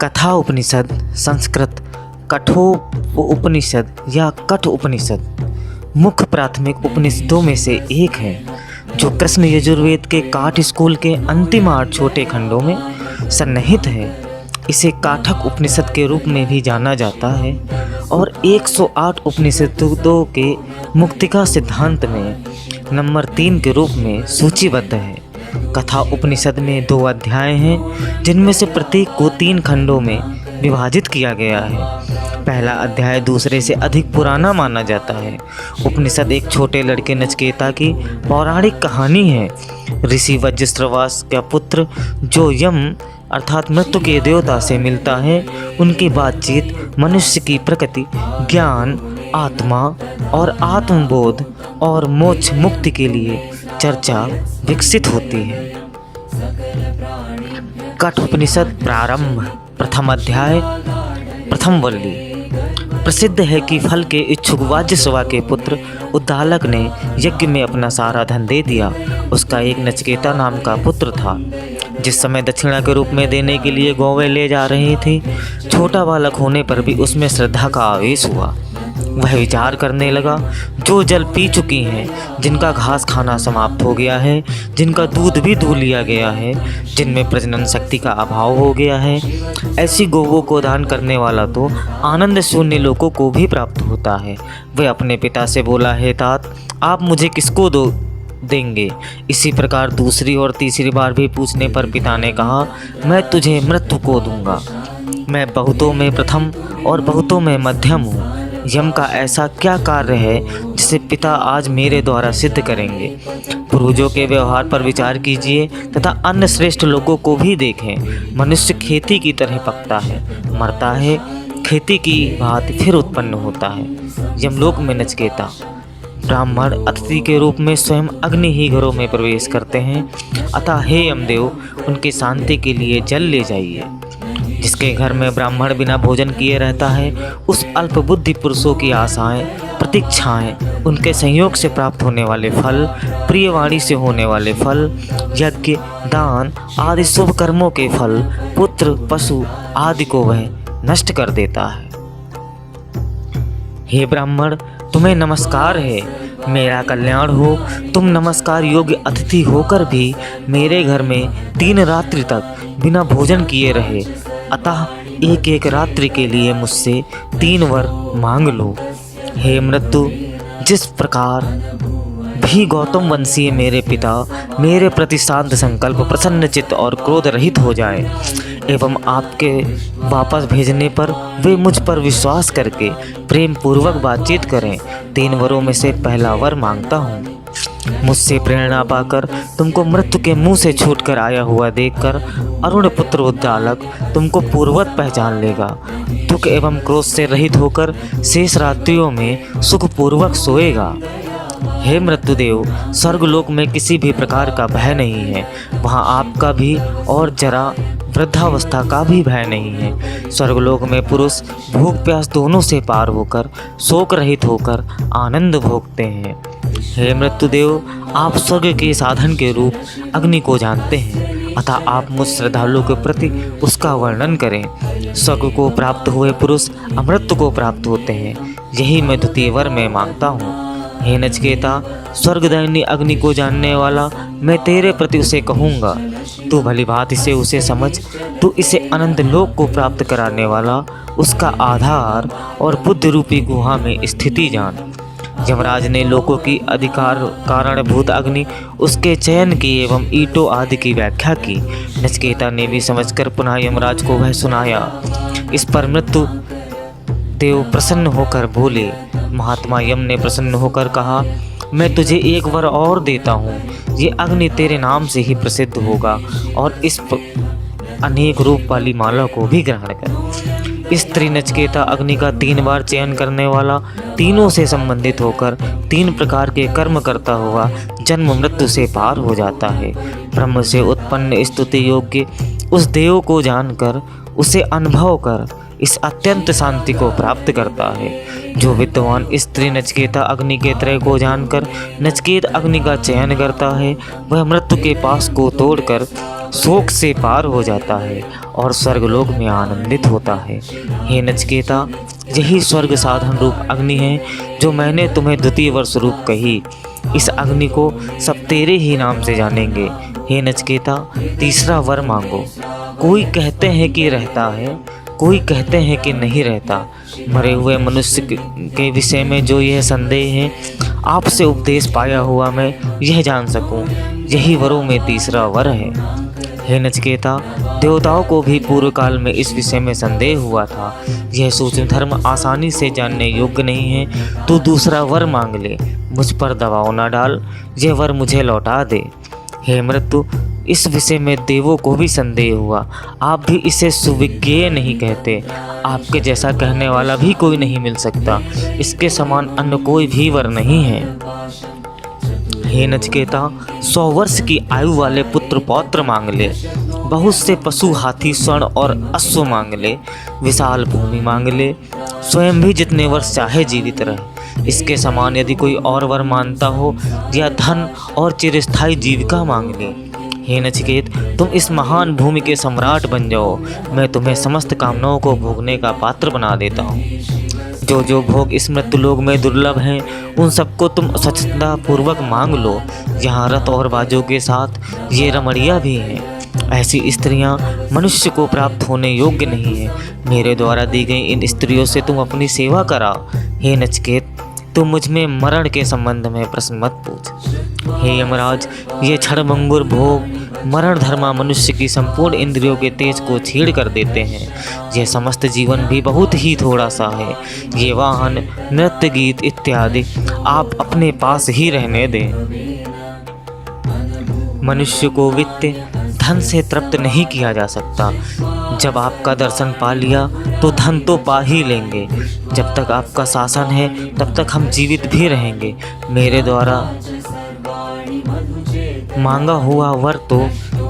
कथा उपनिषद संस्कृत कठोपनिषद या कठ उपनिषद मुख्य प्राथमिक उपनिषदों में से एक है जो कृष्ण यजुर्वेद के काठ स्कूल के अंतिम 8 छोटे खंडों में सन्निहित है। इसे काठक उपनिषद के रूप में भी जाना जाता है और 108 उपनिषदों के मुक्तिका सिद्धांत में नंबर 3 के रूप में सूचीबद्ध है। कथा उपनिषद में 2 अध्याय हैं जिनमें से प्रत्येक को 3 खंडों में विभाजित किया गया है। पहला अध्याय दूसरे से अधिक पुराना माना जाता है। उपनिषद एक छोटे लड़के नचिकेता की पौराणिक कहानी है। ऋषि वज्रश्रवास का पुत्र जो यम अर्थात मृत्यु के देवता से मिलता है, उनकी बातचीत मनुष्य की प्रकृति, ज्ञान, आत्मा और आत्मबोध और मोक्ष मुक्ति के लिए चर्चा विकसित होती है। कठ उपनिषद प्रारंभ। प्रथम अध्याय प्रथम वल्ली। प्रसिद्ध है कि फल के इच्छुक वाजस्वा के पुत्र उद्दालक ने यज्ञ में अपना सारा धन दे दिया। उसका एक नचिकेता नाम का पुत्र था। जिस समय दक्षिणा के रूप में देने के लिए गौवें ले जा रही थी, छोटा बालक होने पर भी उसमें श्रद्धा का आवेश हुआ। वह विचार करने लगा, जो जल पी चुकी हैं, जिनका घास खाना समाप्त हो गया है, जिनका दूध भी धो लिया गया है, जिनमें प्रजनन शक्ति का अभाव हो गया है, ऐसी गौवों को दान करने वाला तो आनंद शून्य लोगों को भी प्राप्त होता है। वह अपने पिता से बोला, हे तात, आप मुझे किसको देंगे? इसी प्रकार दूसरी और तीसरी बार भी पूछने पर पिता ने कहा, मैं तुझे मृत्यु को दूंगा। मैं बहुतों में प्रथम और बहुतों में मध्यम हूँ। यम का ऐसा क्या कार्य है जिसे पिता आज मेरे द्वारा सिद्ध करेंगे? पूर्वजों के व्यवहार पर विचार कीजिए तथा अन्य श्रेष्ठ लोगों को भी देखें। मनुष्य खेती की तरह पकता है, मरता है, खेती की भांति फिर उत्पन्न होता है। यमलोक में नचिकेता ब्राह्मण अतिथि के रूप में स्वयं अग्नि ही घरों में प्रवेश करते हैं। अतः हे यमदेव, उनकी शांति के लिए जल ले जाइए। जिसके घर में ब्राह्मण बिना भोजन किए रहता है, उस अल्प बुद्धि पुरुषों की आशाएं, प्रतीक्षाएं, उनके संयोग से प्राप्त होने वाले फल, प्रियवाणी से होने वाले फल, यज्ञ, दान आदि शुभ कर्मों के फल, पुत्र, पशु आदि को वह नष्ट कर देता है। हे ब्राह्मण, तुम्हें नमस्कार है, मेरा कल्याण हो। तुम नमस्कार योग्य अतिथि होकर भी मेरे घर में 3 रात्रि तक बिना भोजन किए रहे। अतः एक एक रात्रि के लिए मुझसे 3 वर मांग लो। हे मृत्यु, जिस प्रकार भी गौतम वंशीय मेरे पिता मेरे प्रति शांत संकल्प, प्रसन्न चित्त और क्रोध रहित हो जाए एवं आपके वापस भेजने पर वे मुझ पर विश्वास करके प्रेम पूर्वक बातचीत करें। 3 वरों में से पहला वर मांगता हूँ। मुझसे प्रेरणा पाकर तुमको मृत्यु के मुंह से छूटकर आया हुआ देखकर अरुण पुत्र उद्दालक तुमको पूर्ववत पहचान लेगा। दुख एवं क्रोध से रहित होकर शेष रात्रियों में सुखपूर्वक सोएगा। हे मृत्युदेव, स्वर्गलोक में किसी भी प्रकार का भय नहीं है। वहाँ आपका भी और जरा वृद्धावस्था का भी भय नहीं है। स्वर्गलोक में पुरुष भूख प्यास दोनों से पार होकर शोक रहित होकर आनंद भोगते हैं। हे मृत्युदेव, आप स्वर्ग के साधन के रूप अग्नि को जानते हैं, अतः आप मुझ श्रद्धालु के प्रति उसका वर्णन करें। स्वर्ग को प्राप्त हुए पुरुष अमृत को प्राप्त होते हैं। यही मैं द्वितीय वर में मांगता हूँ। हे नचिकेता, स्वर्गदायिनी अग्नि को जानने वाला मैं तेरे प्रति उसे कहूँगा। तू भली भांति से उसे समझ। तू इसे अनंत लोक को प्राप्त कराने वाला, उसका आधार और बुद्धि रूपी गुहा में स्थिति जान। यमराज ने लोकों की अधिकार कारणभूत अग्नि, उसके चयन की एवं ईटों आदि की व्याख्या की। नचिकेता ने भी समझकर पुनः यमराज को वह सुनाया। इस पर मृत्यु देव प्रसन्न होकर बोले। महात्मा यम ने प्रसन्न होकर कहा, मैं तुझे एक वर और देता हूँ। ये अग्नि तेरे नाम से ही प्रसिद्ध होगा और इस अनेक रूप वाली माला को भी ग्रहण कर। स्त्री नचिकेता अग्नि का 3 बार चयन करने वाला, तीनों से संबंधित होकर 3 प्रकार के कर्म करता हुआ जन्म मृत्यु से पार हो जाता है। ब्रह्म से उत्पन्न स्तुति योग्य उस देव को जानकर, उसे अनुभव कर इस अत्यंत शांति को प्राप्त करता है। जो विद्वान स्त्री नचिकेता अग्नि के त्रय को जानकर नचिकेत अग्नि का चयन करता है, वह मृत्यु के पास को तोड़कर शोक से पार हो जाता है और स्वर्गलोक में आनंदित होता है। हे नचिकेता, यही स्वर्ग साधन रूप अग्नि है जो मैंने तुम्हें द्वितीय वर स्वरूप कही। इस अग्नि को सब तेरे ही नाम से जानेंगे। हे नचिकेता, तीसरा वर मांगो। कोई कहते हैं कि रहता है, कोई कहते हैं कि नहीं रहता। मरे हुए मनुष्य के विषय में जो यह संदेह है, आपसे उपदेश पाया हुआ मैं यह जान सकूं, यही वरों में तीसरा वर है। हे नचिकेता, देवताओं को भी पूर्व काल में इस विषय में संदेह हुआ था। यह सूक्ष्म धर्म आसानी से जानने योग्य नहीं है। तू दूसरा वर मांग ले, मुझ पर दबाव न डाल, यह वर मुझे लौटा दे। हे मृत्यु, इस विषय में देवों को भी संदेह हुआ। आप भी इसे सुविज्ञेय नहीं कहते। आपके जैसा कहने वाला भी कोई नहीं मिल सकता। इसके समान अन्य कोई भी वर नहीं है। हे नचिकेता, 100 वर्ष की आयु वाले पुत्र पौत्र मांग ले। बहुत से पशु, हाथी, स्वर्ण और अश्व मांग ले। विशाल भूमि मांग ले। स्वयं भी जितने वर्ष चाहे जीवित रहे। इसके समान यदि कोई और वर मानता हो, या धन और चिरस्थायी जीविका मांग ले। हे नचिकेत, तुम इस महान भूमि के सम्राट बन जाओ। मैं तुम्हें समस्त कामनाओं को भोगने का पात्र बना देता हूँ। जो जो भोग इस मृत्युलोक में दुर्लभ हैं, उन सबको तुम सचेतनता पूर्वक मांग लो। यहाँ रथ और बाजों के साथ ये रमणियाँ भी हैं। ऐसी स्त्रियाँ मनुष्य को प्राप्त होने योग्य नहीं है। मेरे द्वारा दी गई इन स्त्रियों से तुम अपनी सेवा कराओ। हे नचिकेत, तुम मुझ में मरण के संबंध में प्रश्न मत पूछ। हे यमराज, ये क्षणभंगुर भोग मरण धर्मा मनुष्य की संपूर्ण इंद्रियों के तेज को छीड़ कर देते हैं। यह समस्त जीवन भी बहुत ही थोड़ा सा है। ये वाहन, नृत्य, गीत इत्यादि आप अपने पास ही रहने दें। मनुष्य को वित्त धन से तृप्त नहीं किया जा सकता। जब आपका दर्शन पा लिया तो धन तो पा ही लेंगे। जब तक आपका शासन है तब तक हम जीवित भी रहेंगे। मेरे द्वारा मांगा हुआ वर तो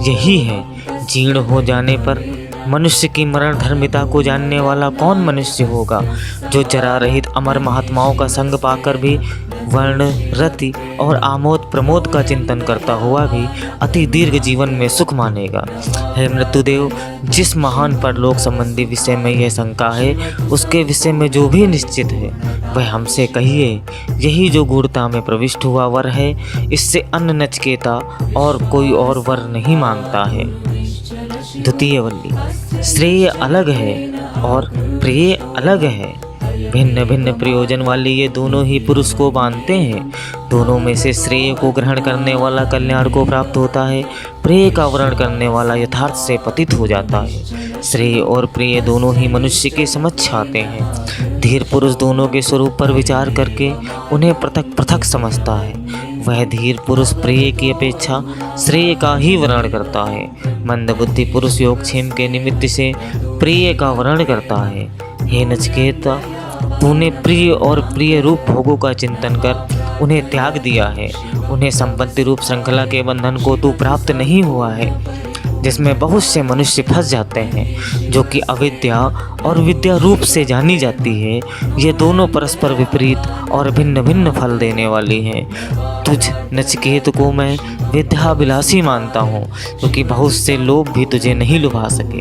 यही है। जीर्ण हो जाने पर मनुष्य की मरण धर्मिता को जानने वाला कौन मनुष्य होगा, जो जरा रहित अमर महात्माओं का संग पाकर भी वर्ण, रति और आमोद प्रमोद का चिंतन करता हुआ भी अति दीर्घ जीवन में सुख मानेगा। हे मृत्युदेव, जिस महान परलोक संबंधी विषय में यह शंका है, उसके विषय में जो भी निश्चित है वह हमसे कहिए। यही जो गूढ़ता में प्रविष्ट हुआ वर है, इससे अन्य नचिकेता और कोई और वर नहीं मांगता है। द्वितीय वल्ली, श्रेय अलग है और प्रिय अलग है। भिन्न भिन्न प्रयोजन वाली ये दोनों ही पुरुष को बांधते हैं। दोनों में से श्रेय को ग्रहण करने वाला कल्याण को प्राप्त होता है। प्रिय का वर्ण करने वाला यथार्थ से पतित हो जाता है। श्रेय और प्रिय दोनों ही मनुष्य के समक्ष आते हैं। धीर पुरुष दोनों के स्वरूप पर विचार करके उन्हें पृथक पृथक समझता है। वह धीर पुरुष प्रिय की अपेक्षा श्रेय का ही वर्ण करता है। मंदबुद्धि पुरुष योगक्षेम के निमित्त से प्रिय का वर्ण करता है। हे नचिकेता, तूने प्रिय और प्रिय रूप भोगों का चिंतन कर उन्हें त्याग दिया है। उन्हें संपत्ति रूप श्रृंखला के बंधन को तू प्राप्त नहीं हुआ है, जिसमें बहुत से मनुष्य फंस जाते हैं, जो कि अविद्या और विद्या रूप से जानी जाती है। ये दोनों परस्पर विपरीत और भिन्न भिन्न फल देने वाली हैं। तुझ नचिकेत को मैं विद्याभिलाषी मानता हूँ, क्योंकि बहुत से लोग भी तुझे नहीं लुभा सके।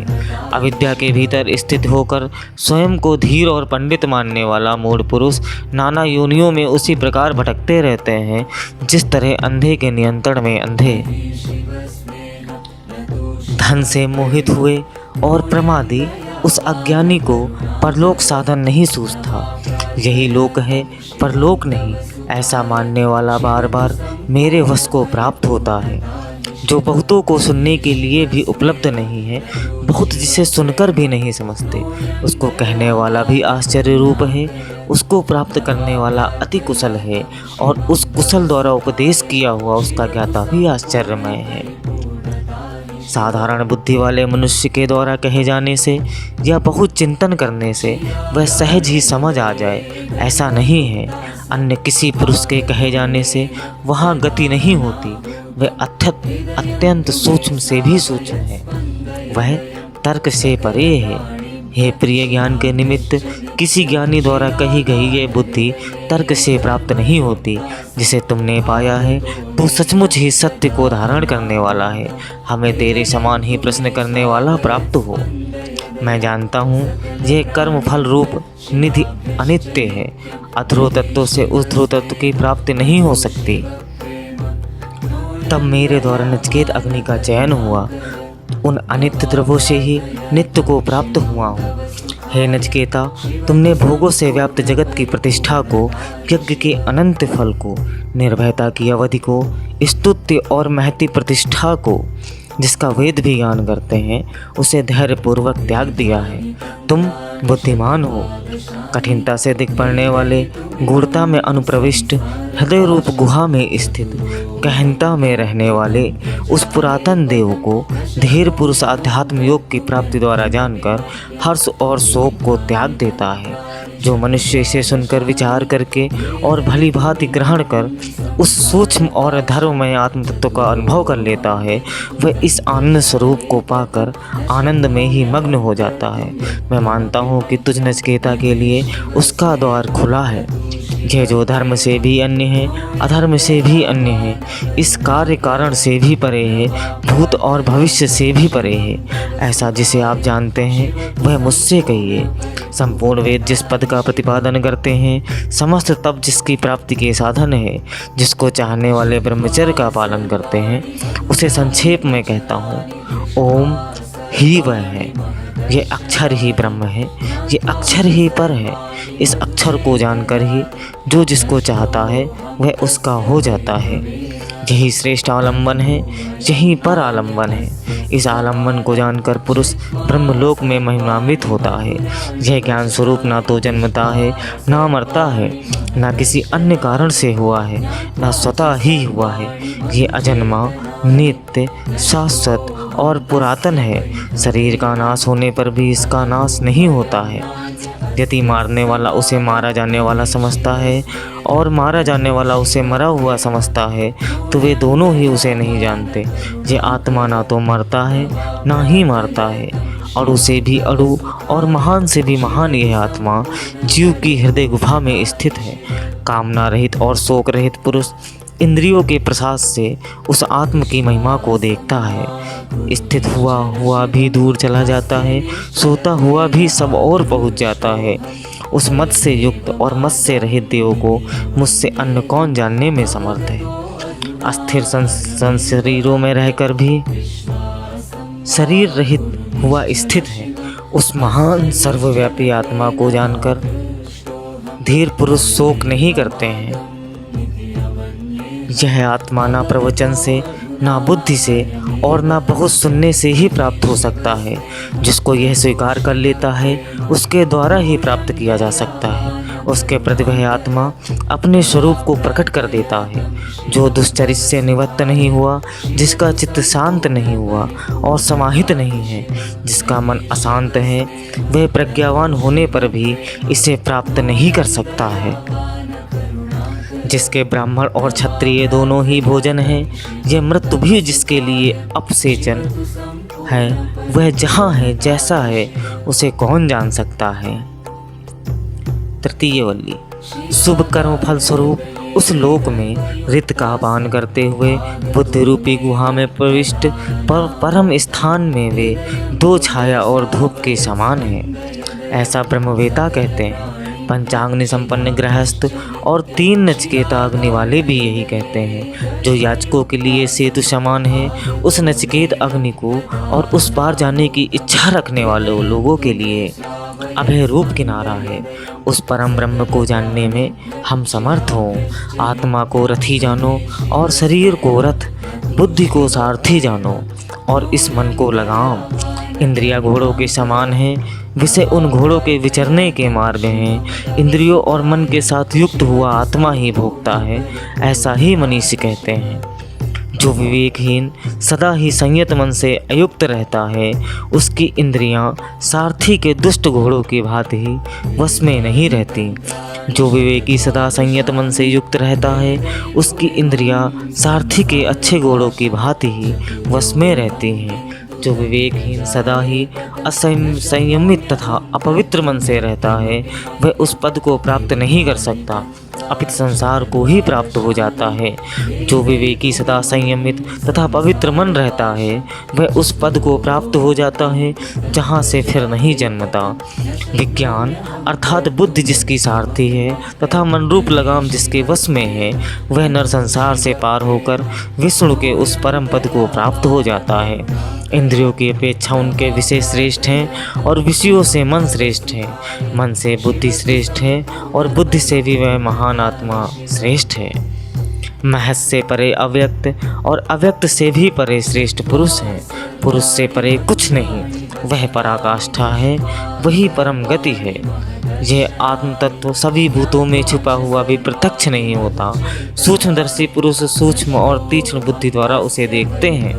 अविद्या के भीतर स्थित होकर स्वयं को धीर और पंडित मानने वाला मूढ़ पुरुष नाना योनियों में उसी प्रकार भटकते रहते हैं, जिस तरह अंधे के नियंत्रण में अंधे। धन से मोहित हुए और प्रमादी उस अज्ञानी को परलोक साधन नहीं सूझता। यही लोक है, परलोक नहीं, ऐसा मानने वाला बार बार मेरे वश को प्राप्त होता है। जो बहुतों को सुनने के लिए भी उपलब्ध नहीं है, बहुत जिसे सुनकर भी नहीं समझते, उसको कहने वाला भी आश्चर्य रूप है। उसको प्राप्त करने वाला अति कुशल है, और उस कुशल द्वारा उपदेश किया हुआ उसका ज्ञाता भी आश्चर्यमय है। साधारण बुद्धि वाले मनुष्य के द्वारा कहे जाने से या बहुत चिंतन करने से वह सहज ही समझ आ जाए, ऐसा नहीं है। अन्य किसी पुरुष के कहे जाने से वहाँ गति नहीं होती। वह अत्यंत सूक्ष्म से भी सूक्ष्म है, वह तर्क से परे है। हे प्रिय, ज्ञान के निमित्त किसी ज्ञानी द्वारा कही गई ये बुद्धि तर्क से प्राप्त नहीं होती। जिसे तुमने पाया है तू सचमुच ही सत्य को धारण करने वाला है। हमें तेरे समान ही प्रश्न करने वाला प्राप्त हो। मैं जानता हूँ यह कर्म फल रूप निधि अनित्य है। अध्रुव तत्व से उस ध्रुव तत्व की प्राप्ति नहीं हो सकती। तब मेरे द्वारा नचिकेत अग्नि का चयन हुआ। उन अनित्य द्रव्यों से ही नित्य को प्राप्त हुआ हूँ। हे नचिकेता, तुमने भोगों से व्याप्त जगत की प्रतिष्ठा को, यज्ञ के अनंत फल को, निर्भयता की अवधि को, स्तुत्य और महती प्रतिष्ठा को, जिसका वेद भी ज्ञान करते हैं, उसे धैर्यपूर्वक त्याग दिया है। तुम बुद्धिमान हो। कठिनता से दिख पड़ने वाले, गूढ़ता में अनुप्रविष्ट, हृदय रूप गुहा में स्थित, गहनता में रहने वाले उस पुरातन देव को धीर पुरुष आध्यात्म योग की प्राप्ति द्वारा जानकर हर्ष और शोक को त्याग देता है। जो मनुष्य इसे सुनकर विचार करके और भली भांति ग्रहण कर उस सूक्ष्म और धर्ममय आत्म तत्व का अनुभव कर लेता है, वह इस आनंद स्वरूप को पाकर आनंद में ही मग्न हो जाता है। मैं मानता हूँ कि तुझ नचिकेता के लिए उसका द्वार खुला है। यह जो धर्म से भी अन्य है, अधर्म से भी अन्य है, इस कार्य कारण से भी परे है, भूत और भविष्य से भी परे है, ऐसा जिसे आप जानते हैं वह मुझसे कहिए। संपूर्ण वेद जिस पद का प्रतिपादन करते हैं, समस्त तप जिसकी प्राप्ति के साधन है, जिसको चाहने वाले ब्रह्मचर्य का पालन करते हैं, उसे संक्षेप में कहता हूँ। ओम ही वह है। ये अक्षर ही ब्रह्म है, ये अक्षर ही पर है। इस अक्षर को जानकर ही जो जिसको चाहता है वह उसका हो जाता है। यही श्रेष्ठ आलम्बन है, यही पर आलम्बन है। इस आलम्बन को जानकर पुरुष ब्रह्मलोक में महिमान्वित होता है। यह ज्ञान स्वरूप ना तो जन्मता है, ना मरता है, ना किसी अन्य कारण से हुआ है, ना स्वतः ही हुआ है। ये अजन्मा, नित्य, शाश्वत और पुरातन है। शरीर का नाश होने पर भी इसका नाश नहीं होता है। यदि मारने वाला उसे मारा जाने वाला समझता है और मारा जाने वाला उसे मरा हुआ समझता है, तो वे दोनों ही उसे नहीं जानते। ये आत्मा ना तो मरता है, ना ही मारता है। अणु से भी अणु और महान से भी महान यह आत्मा जीव की हृदय गुफा में स्थित है। कामना रहित और शोक रहित पुरुष इंद्रियों के प्रसाद से उस आत्म की महिमा को देखता है। स्थित हुआ हुआ भी दूर चला जाता है, सोता हुआ भी सब और पहुंच जाता है। उस मत से युक्त और मत से रहित देव को मुझसे अन्य कौन जानने में समर्थ है। अस्थिर शरीरों में रहकर भी शरीर रहित हुआ स्थित है। उस महान सर्वव्यापी आत्मा को जानकर धीर पुरुष शोक नहीं करते हैं। यह आत्मा ना प्रवचन से, ना बुद्धि से और ना बहुत सुनने से ही प्राप्त हो सकता है। जिसको यह स्वीकार कर लेता है उसके द्वारा ही प्राप्त किया जा सकता है। उसके प्रति वह आत्मा अपने स्वरूप को प्रकट कर देता है। जो दुश्चरित से निवृत्त नहीं हुआ, जिसका चित्त शांत नहीं हुआ और समाहित नहीं है, जिसका मन अशांत है, वह प्रज्ञावान होने पर भी इसे प्राप्त नहीं कर सकता है। जिसके ब्राह्मण और क्षत्रिय दोनों ही भोजन हैं, यह मृत्यु भी जिसके लिए अपसेचन है, वह जहाँ है, जैसा है, उसे कौन जान सकता है। तृतीय वल्ली। शुभ कर्म फल स्वरूप उस लोक में रित का पान करते हुए बुद्धि रूपी गुहा में प्रविष्ट परम स्थान में वे दो छाया और धूप के समान हैं, ऐसा ब्रह्मवेता कहते हैं। पंचाग्नि संपन्न गृहस्थ और 3 नचिकेता अग्नि वाले भी यही कहते हैं। जो याचकों के लिए सेतु समान है, उस नचिकेत अग्नि को और उस पार जाने की इच्छा रखने वाले लोगों के लिए अभय रूप किनारा है। उस परम ब्रह्म को जानने में हम समर्थ हों। आत्मा को रथी जानो और शरीर को रथ, बुद्धि को सारथी जानो और इस मन को लगाम। इंद्रियां घोड़ों के समान हैं, विषय उन घोड़ों के विचरने के मार्ग हैं। इंद्रियों और मन के साथ युक्त हुआ आत्मा ही भोगता है, ऐसा ही मनीषी कहते हैं। जो विवेकहीन सदा ही संयत मन से अयुक्त रहता है, उसकी इंद्रियां सारथी के दुष्ट घोड़ों की भांति ही वश में नहीं रहती। जो विवेकी सदा संयत मन से युक्त रहता है, उसकी इंद्रियां सारथी के अच्छे घोड़ों की भांति ही वश में रहती हैं। जो विवेकहीन सदा ही असंयमित तथा अपवित्र मन से रहता है वह उस पद को प्राप्त नहीं कर सकता, अपितु संसार को ही प्राप्त हो जाता है। जो विवेकी सदा संयमित तथा पवित्र मन रहता है वह उस पद को प्राप्त हो जाता है जहाँ से फिर नहीं जन्मता। विज्ञान अर्थात बुद्धि जिसकी सारथी है तथा मनरूप लगाम जिसके वश में है वह नर संसार से पार होकर विष्णु के उस परम पद को प्राप्त हो जाता है। इंद्रियों की अपेक्षा उनके विषय श्रेष्ठ हैं और विषयों से मन श्रेष्ठ है, मन से बुद्धि श्रेष्ठ है और बुद्धि से भी वह महान आत्मा श्रेष्ठ है। महस से परे अव्यक्त और अव्यक्त से भी परे श्रेष्ठ पुरुष है, पुरुष से परे कुछ नहीं, वह पराकाष्ठा है, वही परम गति है। यह आत्म तत्व सभी भूतों में छुपा हुआ भी प्रत्यक्ष नहीं होता। सूक्ष्मदर्शी पुरुष सूक्ष्म और तीक्ष्ण बुद्धि द्वारा उसे देखते हैं।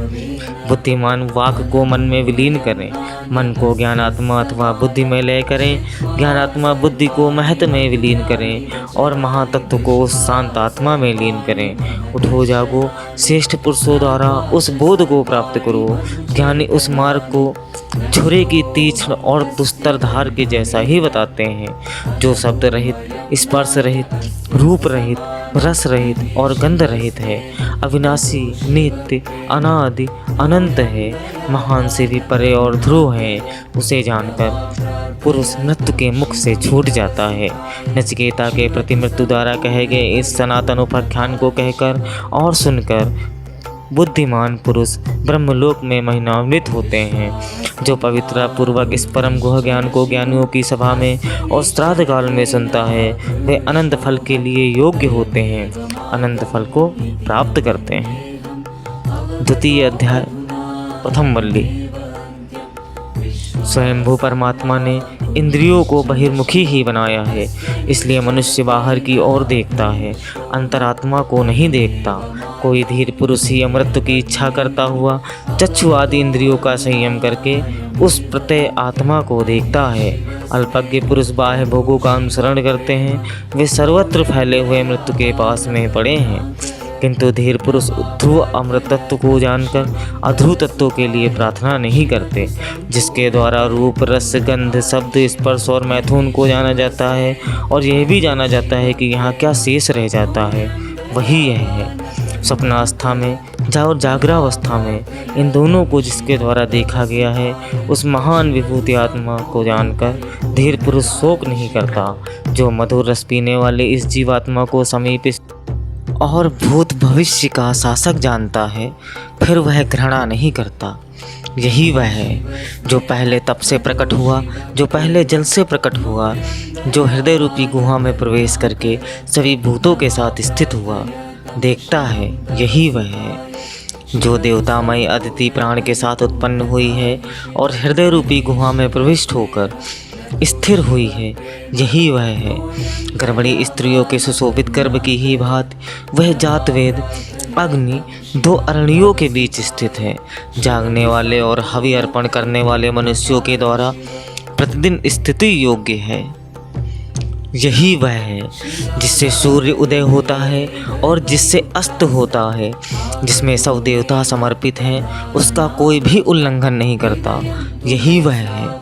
बुद्धिमान वाक को मन में विलीन करें, मन को ज्ञानात्मा अथवा बुद्धि में लय करें, ज्ञानात्मा बुद्धि को महत में विलीन करें और महातत्व को उस शांत आत्मा में लीन करें। उठो जागो, श्रेष्ठ पुरुषों द्वारा उस बोध को प्राप्त करो। ज्ञानी उस मार्ग को छुरे की तीक्ष्ण और दुस्तर धार के जैसा ही बताते हैं, जो शब्द रहित, स्पर्श रहित, रूप रहित, रस रहित और गंध रहित है, अविनाशी, नित्य, अनादि, अनंत है, महान से भी परे और ध्रुव है। उसे जानकर पुरुष मृत्यु के मुख से छूट जाता है। नचिकेता के प्रति मृत्यु द्वारा कहे गए इस सनातन उपाख्यान को कहकर और सुनकर बुद्धिमान पुरुष ब्रह्मलोक में महिमान्वित होते हैं। जो पवित्रता पूर्वक इस परम गुह ज्ञान को ज्ञानियों की सभा में और श्राद्ध काल में सुनता है वे अनंत फल के लिए योग्य होते हैं, अनंत फल को प्राप्त करते हैं। द्वितीय अध्याय, प्रथम वल्ली। स्वयंभू परमात्मा ने इंद्रियों को बहिर्मुखी ही बनाया है, इसलिए मनुष्य बाहर की ओर देखता है, अंतरात्मा को नहीं देखता। कोई धीर पुरुष ही अमृत की इच्छा करता हुआ चक्षु आदि इंद्रियों का संयम करके उस प्रत्यय आत्मा को देखता है। अल्पज्ञ पुरुष बाह्य भोगों का अनुसरण करते हैं, वे सर्वत्र फैले हुए मृत्यु के पास में पड़े हैं, किंतु धीर पुरुष ध्रुव अमृत तत्व को जानकर अध्रुव तत्वों के लिए प्रार्थना नहीं करते, जिसके द्वारा रूप, रस, गंध, शब्द, स्पर्श और मैथुन को जाना जाता है और यह भी जाना जाता है कि यहाँ क्या शेष रह जाता है, वही यह है। स्वप्नावस्था में और जागरावस्था में इन दोनों को जिसके द्वारा देखा गया है उस महान विभूति आत्मा को जानकर धीर पुरुष शोक नहीं करता। जो मधुर रस पीने वाले इस जीवात्मा को समीप और भूत भविष्य का शासक जानता है, फिर वह घृणा नहीं करता। यही वह है जो पहले तप से प्रकट हुआ, जो पहले जल से प्रकट हुआ, जो हृदय रूपी गुहा में प्रवेश करके सभी भूतों के साथ स्थित हुआ, देखता है। यही वह है जो देवतामय अदिति प्राण के साथ उत्पन्न हुई है और हृदय रूपी गुहा में प्रविष्ट होकर स्थिर हुई है। यही वह है। गर्भणी स्त्रियों के सुशोभित गर्भ की ही भांति वह जात वेद अग्नि दो अरण्यों के बीच स्थित है। जागने वाले और हवि अर्पण करने वाले मनुष्यों के द्वारा प्रतिदिन स्थिति योग्य है। यही वह है जिससे सूर्य उदय होता है और जिससे अस्त होता है, जिसमें सब देवता समर्पित हैं, उसका कोई भी उल्लंघन नहीं करता। यही वह है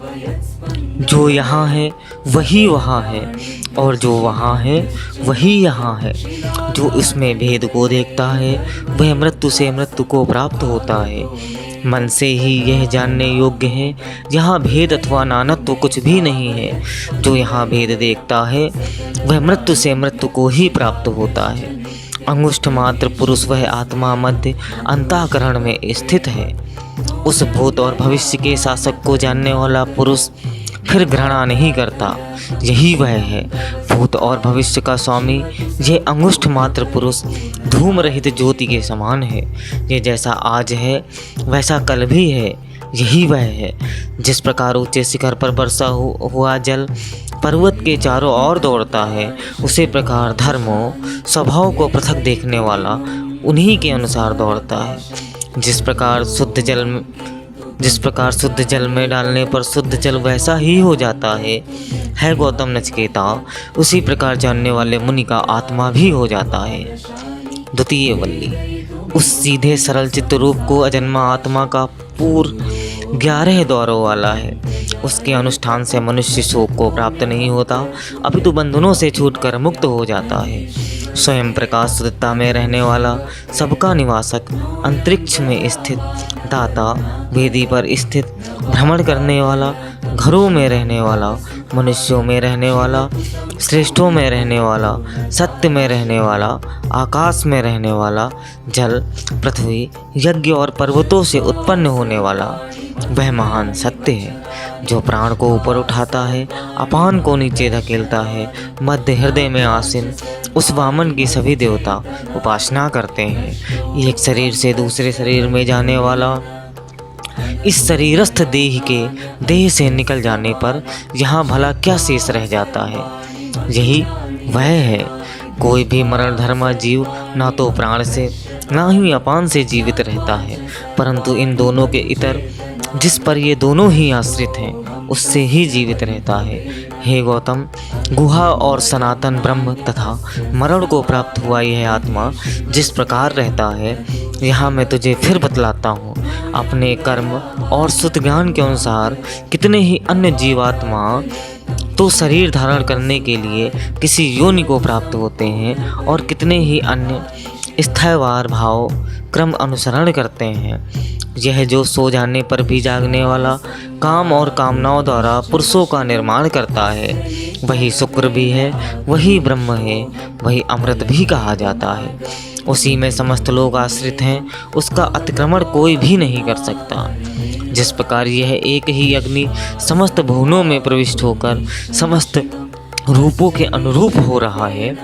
जो यहाँ है वही वहाँ है और जो वहाँ है वही यहाँ है। जो इसमें भेद को देखता है वह मृत्यु से मृत्यु को प्राप्त होता है। मन से ही यह जानने योग्य है यहाँ भेद अथवा नानत्व कुछ भी नहीं है। जो यहाँ भेद देखता है वह मृत्यु से मृत्यु को ही प्राप्त होता है। अंगुष्ठ मात्र पुरुष वह आत्मा मध्य अंतःकरण में स्थित है। उस भूत और भविष्य के शासक को जानने वाला पुरुष फिर घृणा नहीं करता। यही वह है भूत और भविष्य का स्वामी। ये अंगुष्ठ मात्र पुरुष धूम रहित ज्योति के समान है। ये जैसा आज है वैसा कल भी है। यही वह है जिस प्रकार ऊंचे शिखर पर बरसा हुआ जल पर्वत के चारों ओर दौड़ता है, उसी प्रकार धर्मों स्वभाव को पृथक देखने वाला उन्हीं के अनुसार दौड़ता है। जिस प्रकार शुद्ध जल में डालने पर शुद्ध जल वैसा ही हो जाता है गौतम नचिकेता, उसी प्रकार जानने वाले मुनि का आत्मा भी हो जाता है। द्वितीय वल्ली। उस सीधे सरल चित्त रूप को अजन्मा आत्मा का पूर्व 11 दौरों वाला है। उसके अनुष्ठान से मनुष्य शोक को प्राप्त नहीं होता, अपितु बंधनों से छूटकर मुक्त हो जाता है। स्वयं प्रकाश शुद्धता में रहने वाला, सबका निवासक, अंतरिक्ष में स्थित, दाता, वेदी पर स्थित, भ्रमण करने वाला, घरों में रहने वाला, मनुष्यों में रहने वाला, श्रेष्ठों में रहने वाला, सत्य में रहने वाला, आकाश में रहने वाला, जल, पृथ्वी, यज्ञ और पर्वतों से उत्पन्न होने वाला, वह महान सत्य है जो प्राण को ऊपर उठाता है, अपान को नीचे धकेलता है। मध्य हृदय में आसीन उस वामन की सभी देवता उपासना करते हैं। एक शरीर से दूसरे शरीर में जाने वाला, इस शरीरस्थ देह के देह से निकल जाने पर यहाँ भला क्या शेष रह जाता है? यही वह है। कोई भी मरण धर्मा जीव ना तो प्राण से ना ही अपान से जीवित रहता है, परंतु इन दोनों के इतर जिस पर ये दोनों ही आश्रित हैं उससे ही जीवित रहता है। हे गौतम, गुहा और सनातन ब्रह्म तथा मरण को प्राप्त हुआ यह आत्मा जिस प्रकार रहता है, यहाँ मैं तुझे फिर बतलाता हूँ। अपने कर्म और सुत ज्ञान के अनुसार कितने ही अन्य जीवात्मा तो शरीर धारण करने के लिए किसी योनि को प्राप्त होते हैं और कितने ही अन्य स्थायवार भाव क्रम अनुसरण करते हैं। यह जो सो जाने पर भी जागने वाला, काम और कामनाओं द्वारा पुरुषों का निर्माण करता है, वही शुक्र भी है, वही ब्रह्म है, वही अमृत भी कहा जाता है। उसी में समस्त लोग आश्रित हैं, उसका अतिक्रमण कोई भी नहीं कर सकता। जिस प्रकार यह एक ही अग्नि समस्त भुवनों में प्रविष्ट होकर समस्त रूपों के अनुरूप हो रहा है,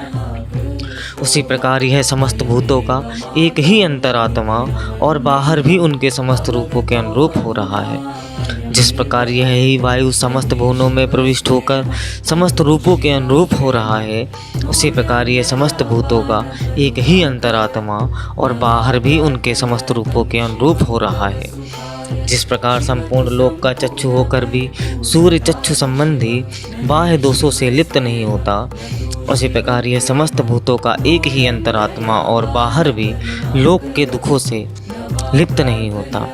उसी प्रकार यह समस्त भूतों का एक ही अंतरात्मा और बाहर भी उनके समस्त रूपों के अनुरूप हो रहा है। जिस प्रकार यह ही वायु समस्त भुवनों में प्रविष्ट होकर समस्त रूपों के अनुरूप हो रहा है, उसी प्रकार यह समस्त भूतों का एक ही अंतरात्मा और बाहर भी उनके समस्त रूपों के अनुरूप हो रहा है। जिस प्रकार संपूर्ण लोक का चक्षु होकर भी सूर्य चक्षु संबंधी बाह्य दोषों से लिप्त नहीं होता, उसी प्रकार यह समस्त भूतों का एक ही अंतरात्मा और बाहर भी लोक के दुखों से लिप्त नहीं होता।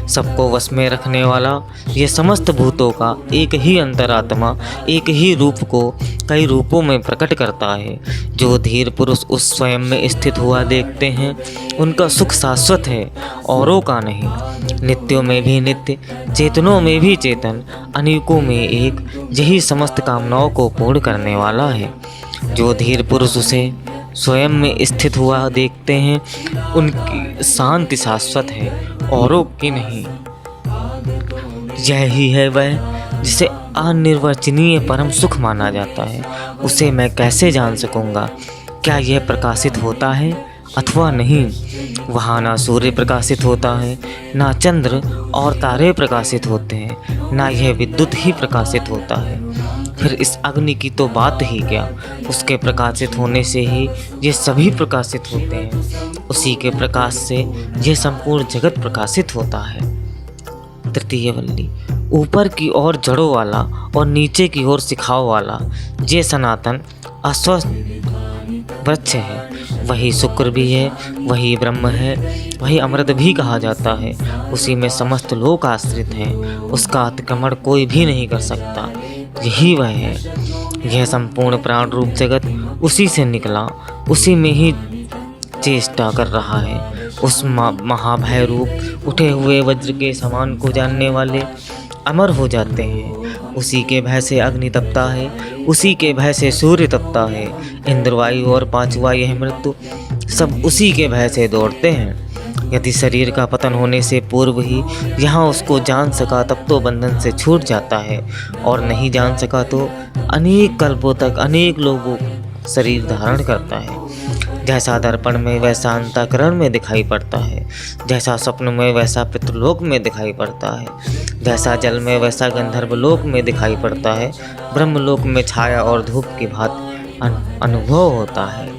सबको वश में रखने वाला यह समस्त भूतों का एक ही अंतरात्मा एक ही रूप को कई रूपों में प्रकट करता है। जो धीर पुरुष उस स्वयं में स्थित हुआ देखते हैं, उनका सुख शाश्वत है, औरों का नहीं। नित्यों में भी नित्य, चेतनों में भी चेतन, अनेकों में एक, यही समस्त कामनाओं को पूर्ण करने वाला है। जो धीर पुरुष उसे स्वयं में स्थित हुआ देखते हैं, उनकी शांति शाश्वत है, औरों की नहीं। यही है वह जिसे अनिर्वचनीय परम सुख माना जाता है। उसे मैं कैसे जान सकूंगा? क्या यह प्रकाशित होता है अथवा नहीं? वहाँ ना सूर्य प्रकाशित होता है, ना चंद्र और तारे प्रकाशित होते हैं, ना यह विद्युत ही प्रकाशित होता है। फिर इस अग्नि की तो बात ही क्या, उसके प्रकाशित होने से ही ये सभी प्रकाशित होते हैं। उसी के प्रकाश से यह संपूर्ण जगत प्रकाशित होता है। तृतीय वल्ली, ऊपर की ओर जड़ों वाला और नीचे की ओर शिखाओं वाला ये सनातन अस्वस्थ वृक्ष है। वही शुक्र भी है, वही ब्रह्म है, वही अमृत भी कहा जाता है। उसी में समस्त लोग आश्रित हैं, उसका अतिक्रमण कोई भी नहीं कर सकता। यही वह है। यह संपूर्ण प्राण रूप जगत उसी से निकला, उसी में ही चेष्टा कर रहा है। उस महाभय रूप उठे हुए वज्र के समान को जानने वाले अमर हो जाते हैं। उसी के भय से अग्नि तपता है, उसी के भय से सूर्य तपता है। इंद्रवायु और पांचवा यह मृत्यु सब उसी के भय से दौड़ते हैं। यदि शरीर का पतन होने से पूर्व ही यहाँ उसको जान सका तब तो बंधन से छूट जाता है, और नहीं जान सका तो अनेक कल्पों तक अनेक लोगों शरीर धारण करता है। जैसा दर्पण में वैसा अंतःकरण में दिखाई पड़ता है, जैसा स्वप्न में वैसा पितृलोक में दिखाई पड़ता है, जैसा जल में वैसा गंधर्वलोक में दिखाई पड़ता है। ब्रह्मलोक में छाया और धूप की भांति अनुभव होता है।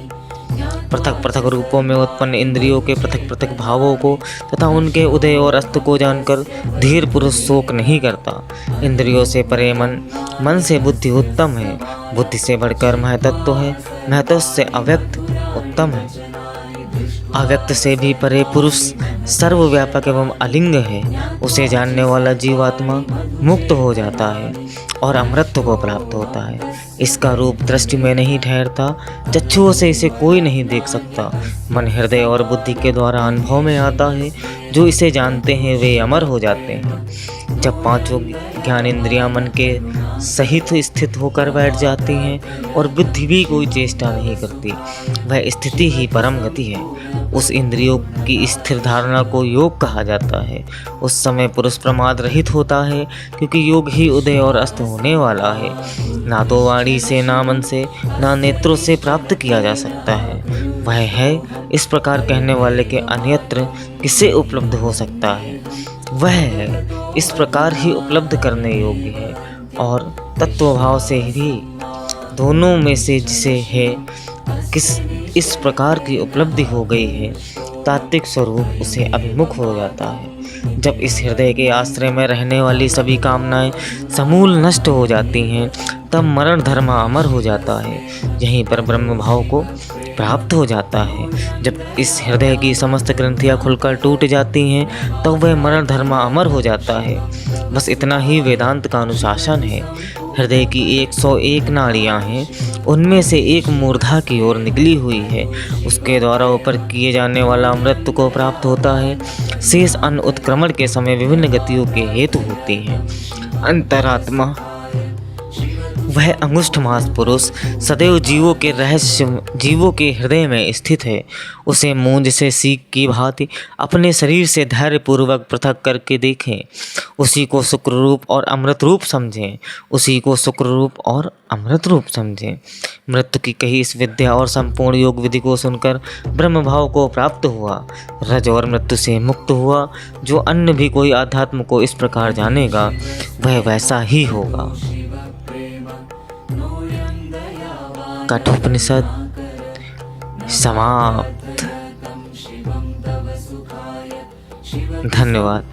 पृथक पृथक रूपों में उत्पन्न इंद्रियों के पृथक पृथक भावों को तथा उनके उदय और अस्त को जानकर धीर पुरुष शोक नहीं करता। इंद्रियों से परे मन, मन से बुद्धि उत्तम है, बुद्धि से बढ़कर महतत्व है, महतत्व से अव्यक्त उत्तम है। अव्यक्त से भी परे पुरुष सर्वव्यापक एवं अलिंग है। उसे जानने वाला जीवात्मा मुक्त हो जाता है और अमृत को प्राप्त होता है। इसका रूप दृष्टि में नहीं ठहरता, चक्षुओं से इसे कोई नहीं देख सकता। मन, हृदय और बुद्धि के द्वारा अनुभव में आता है। जो इसे जानते हैं वे अमर हो जाते हैं। जब पांचों ज्ञानेंद्रियां मन के सहित स्थित होकर बैठ जाती हैं और बुद्धि भी कोई चेष्टा नहीं करती, वह स्थिति ही परम गति है। उस इंद्रियों की स्थिर धारणा को योग कहा जाता है। उस समय पुरुष प्रमाद रहित होता है, क्योंकि योग ही उदय और अस्त होने वाला है। ना तो वाणी से, ना मन से, ना नेत्रों से प्राप्त किया जा सकता है। वह है इस प्रकार कहने वाले के अन्यत्र किसे उपलब्ध हो सकता है। वह है इस प्रकार ही उपलब्ध करने योग्य है और तत्वभाव से भी दोनों में से जिसे है किस इस प्रकार की उपलब्धि हो गई है, तात्विक स्वरूप उसे अभिमुख हो जाता है। जब इस हृदय के आश्रय में रहने वाली सभी कामनाएं समूल नष्ट हो जाती हैं, तब मरण धर्म अमर हो जाता है। यहीं पर ब्रह्म भाव को प्राप्त हो जाता है। जब इस हृदय की समस्त ग्रंथियां खुलकर टूट जाती हैं, तब तो वह मरण धर्म अमर हो जाता है। बस इतना ही वेदांत का अनुशासन है। हृदय की 101 नाड़ियाँ हैं, उनमें से एक मूर्धा की ओर निकली हुई है। उसके द्वारा ऊपर किए जाने वाला अमृत को प्राप्त होता है। शेष अन्य उत्क्रमण के समय विभिन्न गतियों के हेतु होती हैं। अंतरात्मा, वह अंगुष्ठ मास पुरुष सदैव जीवों के हृदय में स्थित है। उसे मूंज से सीख की भांति अपने शरीर से धैर्यपूर्वक पृथक करके देखें। उसी को शुक्र रूप और अमृत रूप समझें। उसी को शुक्र रूप और अमृत रूप समझें। मृत्यु की कही इस विद्या और संपूर्ण योग विधि को सुनकर ब्रह्म भाव को प्राप्त हुआ, रज और मृत्यु से मुक्त हुआ। जो अन्य भी कोई आध्यात्म को इस प्रकार जानेगा, वह वैसा ही होगा। कठोपनिषद समाप्त। धन्यवाद।